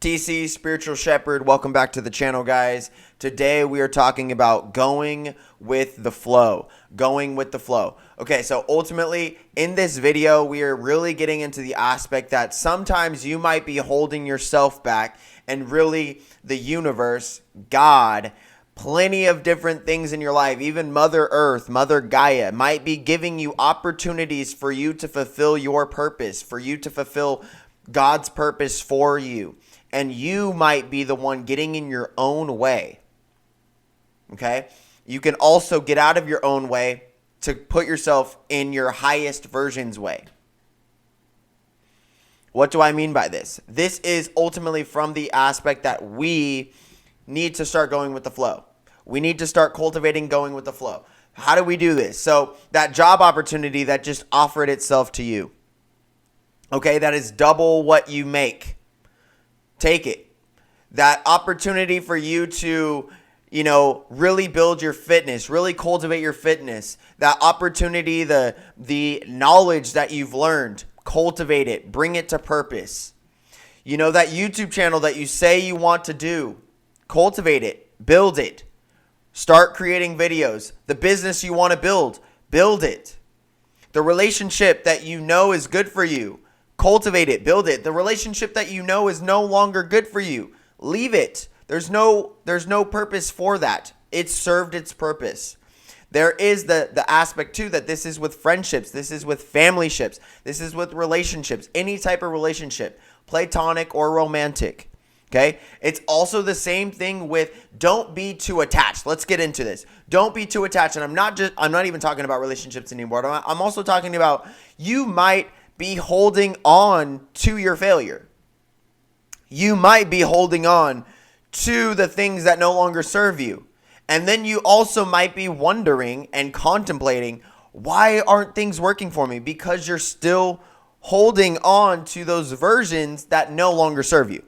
TC, Spiritual Shepherd. Welcome back to the channel, guys. Today we are talking about going with the flow. Going with the flow. Okay, so ultimately in this video, we are really getting into the aspect that sometimes you might be holding yourself back, and really the universe, God, plenty of different things in your life, even Mother Earth, Mother Gaia, might be giving you opportunities for you to fulfill your purpose, for you to fulfill God's purpose for you. And you might be the one getting in your own way. Okay? You can also get out of your own way to put yourself in your highest version's way. What do I mean by this? This is ultimately from the aspect that we need to start going with the flow. We need to start cultivating going with the flow. How do we do this? So that job opportunity that just offered itself to you. Okay, that is double what you make. Take it. That opportunity for you to, really build your fitness, really cultivate your fitness. That opportunity, the knowledge that you've learned, cultivate it, bring it to purpose. That YouTube channel that you say you want to do, cultivate it, build it. Start creating videos. The business you want to build it. The relationship that you know is good for you, cultivate it, build it. The relationship that you know is no longer good for you, leave it. There's no purpose for that. It's served its purpose. There is the aspect too that this is with friendships, this is with family ships, this is with relationships, any type of relationship, platonic or romantic. Okay? It's also the same thing with don't be too attached. Let's get into this. Don't be too attached. And I'm not even talking about relationships anymore. I'm also talking about you might be holding on to your failure. You might be holding on to the things that no longer serve you. And then you also might be wondering and contemplating, why aren't things working for me? Because you're still holding on to those versions that no longer serve you.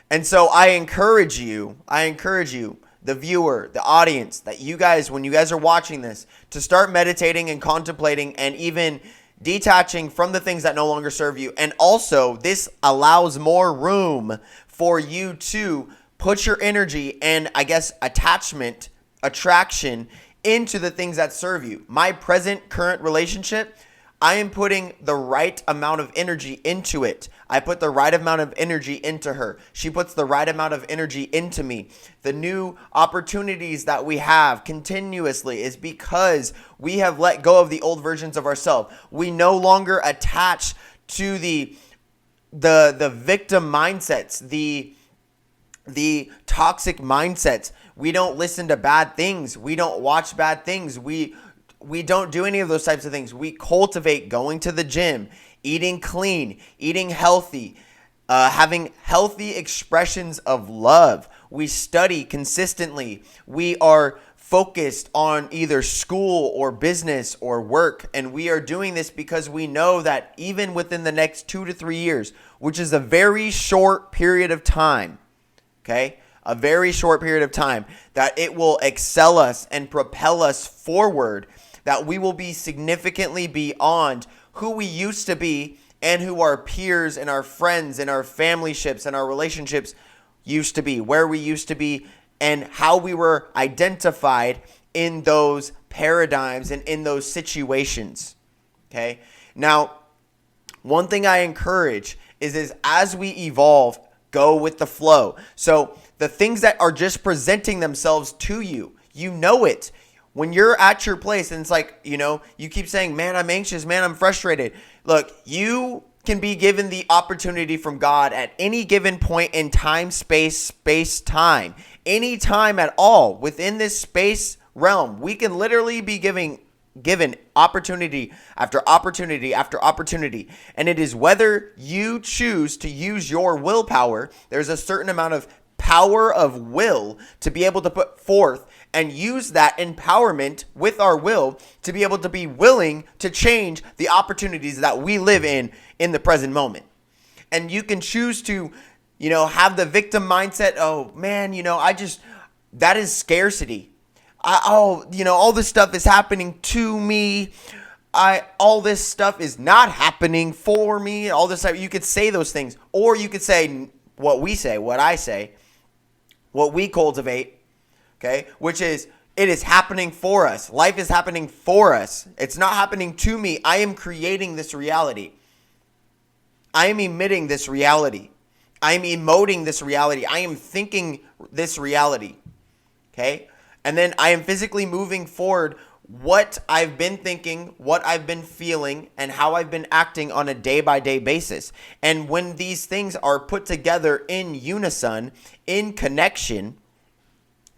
And so I encourage you, the viewer, the audience, that you guys, when you guys are watching this, to start meditating and contemplating and even detaching from the things that no longer serve you. And also, this allows more room for you to put your energy and, attraction into the things that serve you. My current relationship, I am putting the right amount of energy into it. I put the right amount of energy into her. She puts the right amount of energy into me. The new opportunities that we have continuously is because we have let go of the old versions of ourselves. We no longer attach to the victim mindsets, the toxic mindsets. We don't listen to bad things. We don't watch bad things. We don't do any of those types of things. We cultivate going to the gym, eating clean, eating healthy, having healthy expressions of love. We study consistently. We are focused on either school or business or work. And we are doing this because we know that even within the next 2 to 3 years, which is a very short period of time, okay? A very short period of time, that it will excel us and propel us forward, that we will be significantly beyond who we used to be and who our peers and our friends and our family ships and our relationships used to be, where we used to be, and how we were identified in those paradigms and in those situations. Okay? Now, one thing I encourage is as we evolve, go with the flow. So the things that are just presenting themselves to you, you know it. When you're at your place and it's like, you keep saying, man, I'm anxious, man, I'm frustrated. Look, you can be given the opportunity from God at any given point in time, space, time, any time at all within this space realm. We can literally be given opportunity after opportunity after opportunity. And it is whether you choose to use your willpower. There's a certain amount of power of will to be able to put forth and use that empowerment with our will to be able to be willing to change the opportunities that we live in the present moment. And you can choose to, have the victim mindset. Oh man, that is scarcity. All this stuff is happening to me. All this stuff is not happening for me. All this stuff. You could say those things, or you could say, what we say, what I say, what we cultivate, okay, which is it is happening for us. Life is happening for us. It's not happening to me. I am creating this reality. I am emitting this reality. I am emoting this reality. I am thinking this reality, okay? And then I am physically moving forward what I've been thinking, what I've been feeling, and how I've been acting on a day-by-day basis. And when these things are put together in unison, in connection,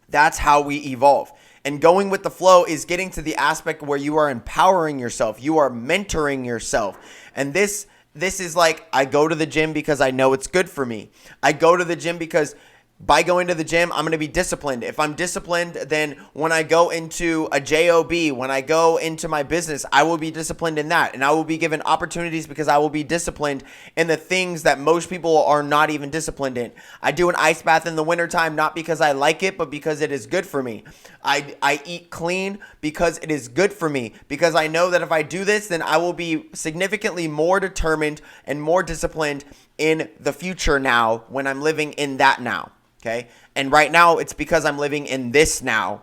that's how we evolve. And going with the flow is getting to the aspect where you are empowering yourself. You are mentoring yourself. And this is like, I go to the gym because I know it's good for me. I go to the gym because by going to the gym, I'm going to be disciplined. If I'm disciplined, then when I go into a job, when I go into my business, I will be disciplined in that. And I will be given opportunities because I will be disciplined in the things that most people are not even disciplined in. I do an ice bath in the wintertime, not because I like it, but because it is good for me. I eat clean because it is good for me. Because I know that if I do this, then I will be significantly more determined and more disciplined in the future now when I'm living in that now. Okay. And right now it's because I'm living in this now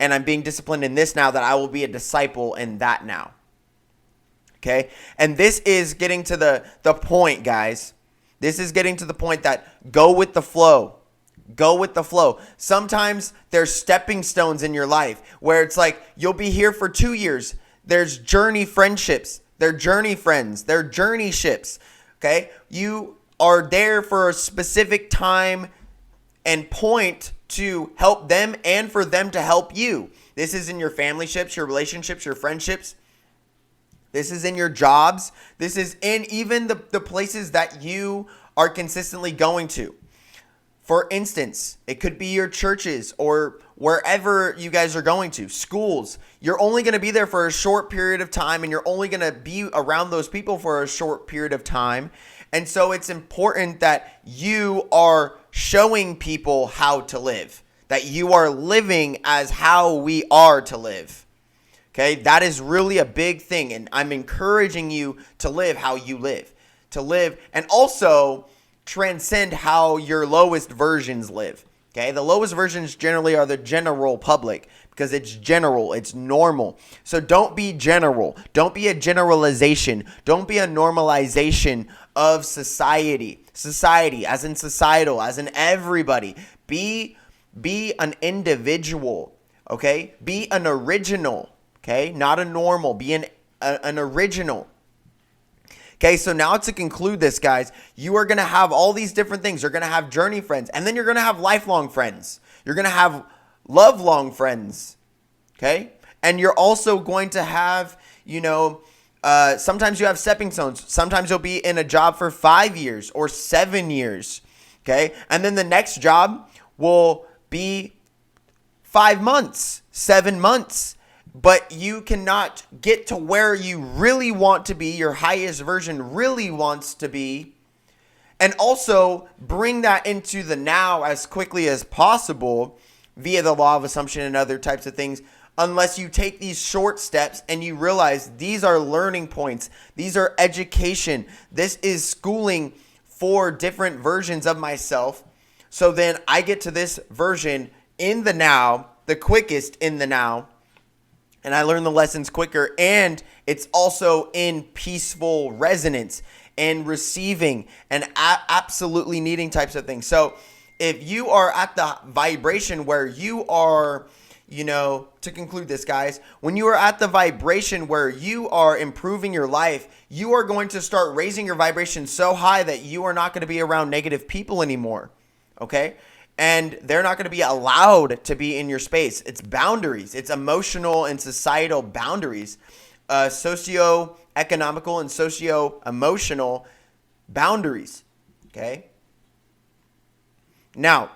and I'm being disciplined in this now that I will be a disciple in that now. Okay. And this is getting to the point, guys. This is getting to the point that go with the flow. Go with the flow. Sometimes there's stepping stones in your life where it's like you'll be here for 2 years. There's journey friendships. They're journey friends. They're journey ships. Okay. You are there for a specific time and point to help them and for them to help you. This is in your family ships, your relationships, your friendships. This is in your jobs. This is in even the places that you are consistently going to. For instance, it could be your churches or wherever you guys are going to, schools. You're only going to be there for a short period of time and you're only going to be around those people for a short period of time. And so it's important that you are showing people how to live, that you are living as how we are to live. Okay, that is really a big thing. And I'm encouraging you to live how you live, and also transcend how your lowest versions live. Okay, the lowest versions generally are the general public because it's general, it's normal. So don't be general. Don't be a generalization. Don't be a normalization of society. Society, as in societal, as in everybody. Be an individual, okay? Be an original, okay? Not a normal. Be an original. Okay, so now to conclude this, guys, you are going to have all these different things. You're going to have journey friends, and then you're going to have lifelong friends. You're going to have love-long friends, okay? And you're also going to have, sometimes you have stepping stones. Sometimes you'll be in a job for 5 years or 7 years, okay? And then the next job will be 5 months, 7 months. But you cannot get to where you really want to be, your highest version really wants to be, and also bring that into the now as quickly as possible via the law of assumption and other types of things, unless you take these short steps and you realize these are learning points. These are education. This is schooling for different versions of myself. So then I get to this version in the now, the quickest in the now, and I learn the lessons quicker, and it's also in peaceful resonance and receiving and absolutely needing types of things. So if you are at the vibration where you are, to conclude this, guys, when you are at the vibration where you are improving your life, you are going to start raising your vibration so high that you are not going to be around negative people anymore, okay? And they're not going to be allowed to be in your space. It's boundaries. It's emotional and societal boundaries, socio-economical and socio-emotional boundaries. Okay? Now,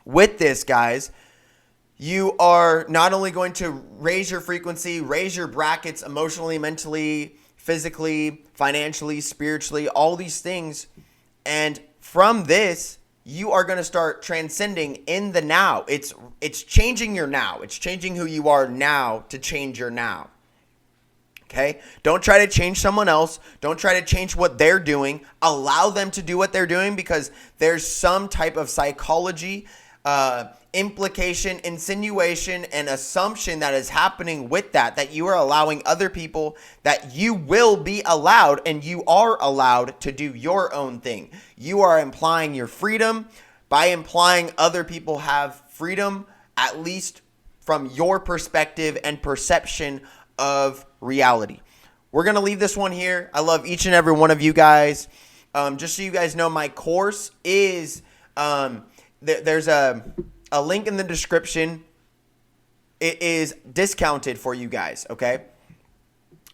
with this, guys, you are not only going to raise your frequency, raise your brackets emotionally, mentally, physically, financially, spiritually, all these things. And from this, you are going to start transcending in the now. It's changing your now. It's changing who you are now to change your now. Okay? Don't try to change someone else. Don't try to change what they're doing. Allow them to do what they're doing, because there's some type of psychology, implication, insinuation, and assumption that is happening with that you are allowing other people, that you will be allowed, and you are allowed to do your own thing. You are implying your freedom by implying other people have freedom, at least from your perspective and perception of reality. We're going to leave this one here. I love each and every one of you guys. Just so you guys know, my course is, there's a link in the description. It is discounted for you guys, okay?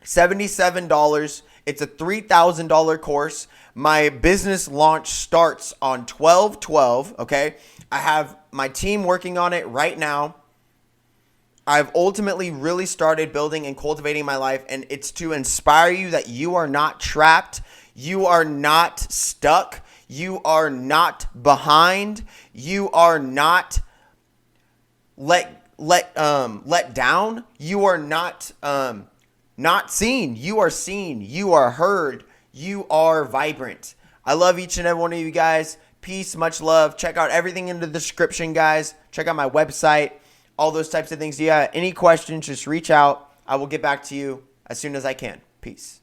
$77. It's a $3,000 course. My business launch starts on 12/12, okay? I have my team working on it right now. I've ultimately really started building and cultivating my life, and it's to inspire you that you are not trapped, you are not stuck, you are not behind, you are not let down, you are not seen, you are seen, you are heard, you are vibrant. I love each and every one of you guys. Peace, much love. Check out everything in the description, guys. Check out my website. All those types of things. Do you have any questions, just reach out. I will get back to you as soon as I can. Peace.